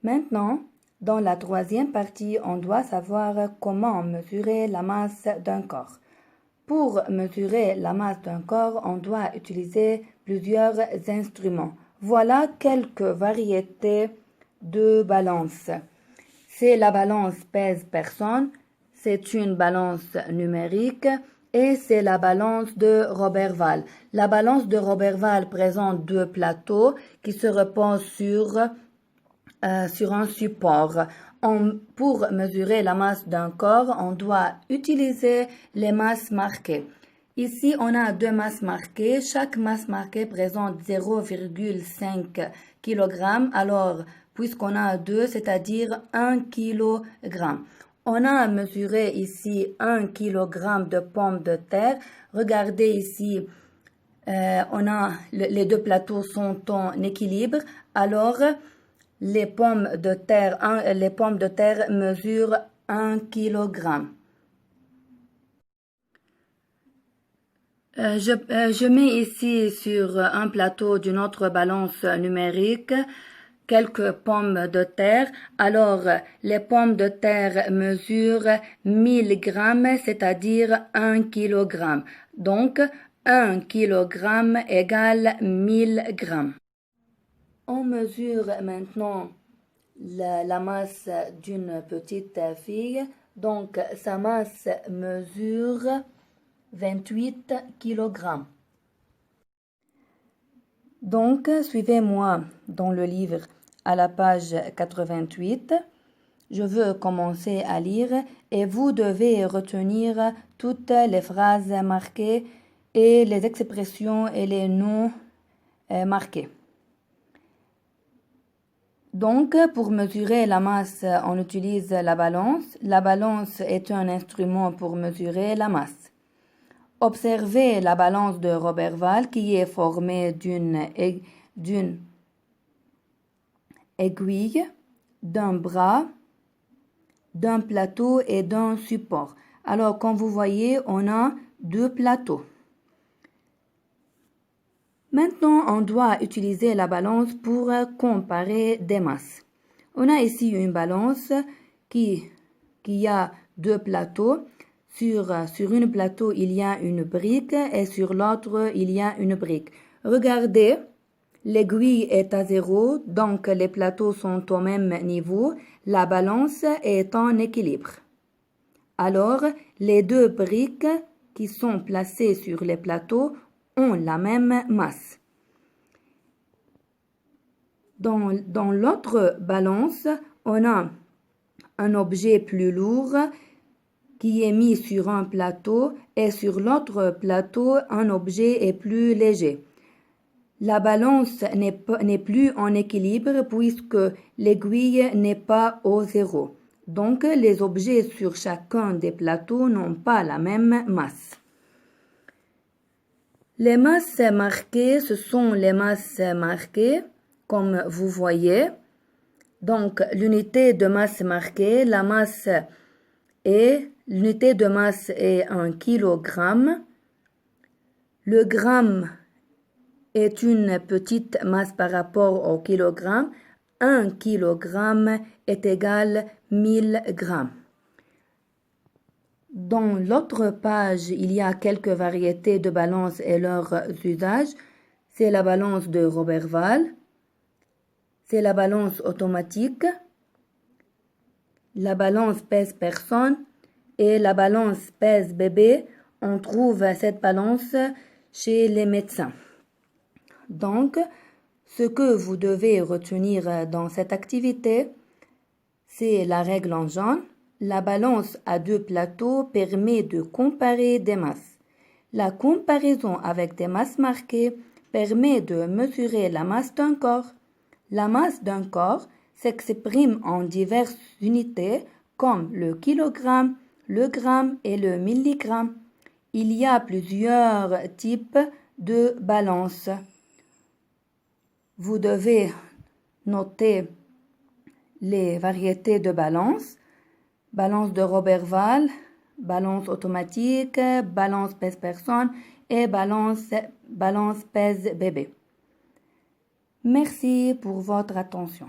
Maintenant, dans la troisième partie, on doit savoir comment mesurer la masse d'un corps. Pour mesurer la masse d'un corps, on doit utiliser plusieurs instruments. Voilà quelques variétés de balance. C'est la balance pèse-personne, c'est une balance numérique et c'est la balance de Roberval. La balance de Roberval présente deux plateaux qui se reposent sur un support. Pour mesurer la masse d'un corps, on doit utiliser les masses marquées. Ici, on a deux masses marquées. Chaque masse marquée présente 0,5 kg. Alors, puisqu'on a deux, c'est-à-dire 1 kg. On a mesuré ici 1 kg de pommes de terre. Regardez ici, les deux plateaux sont en équilibre. Alors, les pommes de terre mesurent 1 kg. Je mets ici sur un plateau d'une autre balance numérique quelques pommes de terre. Alors, les pommes de terre mesurent 1000 grammes, c'est-à-dire 1 kg. Donc, 1 kg égale 1000 grammes. On mesure maintenant la masse d'une petite fille. Donc, sa masse mesure 28 kg. Donc, suivez-moi dans le livre à la page 88. Je veux commencer à lire et vous devez retenir toutes les phrases marquées et les expressions et les noms marqués. Donc, pour mesurer la masse, on utilise la balance. La balance est un instrument pour mesurer la masse. Observez la balance de Roberval qui est formée d'une aiguille, d'un bras, d'un plateau et d'un support. Alors, comme vous voyez, on a deux plateaux. Maintenant, on doit utiliser la balance pour comparer des masses. On a ici une balance qui a deux plateaux. Sur une plateau, il y a une brique et sur l'autre, il y a une brique. Regardez, l'aiguille est à 0, donc les plateaux sont au même niveau. La balance est en équilibre. Alors, les deux briques qui sont placées sur les plateaux ont la même masse. Dans l'autre balance, on a un objet plus lourd qui est mis sur un plateau et sur l'autre plateau, un objet est plus léger. La balance n'est plus en équilibre puisque l'aiguille n'est pas au 0. Donc, les objets sur chacun des plateaux n'ont pas la même masse. Les masses marquées, ce sont les masses marquées, comme vous voyez. Donc, l'unité de masse marquée, l'unité de masse est 1 kg. Le gramme est une petite masse par rapport au kilogramme. 1 kg est égal 1000 grammes. Dans l'autre page, il y a quelques variétés de balances et leurs usages. C'est la balance de Roberval, c'est la balance automatique, la balance pèse-personne et la balance pèse-bébé. On trouve cette balance chez les médecins. Donc, ce que vous devez retenir dans cette activité, c'est la règle en jaune. La balance à deux plateaux permet de comparer des masses. La comparaison avec des masses marquées permet de mesurer la masse d'un corps. La masse d'un corps s'exprime en diverses unités comme le kilogramme, le gramme et le milligramme. Il y a plusieurs types de balances. Vous devez noter les variétés de balance. Balance de Roberval, balance automatique, balance pèse-personne et balance pèse-bébé. Merci pour votre attention.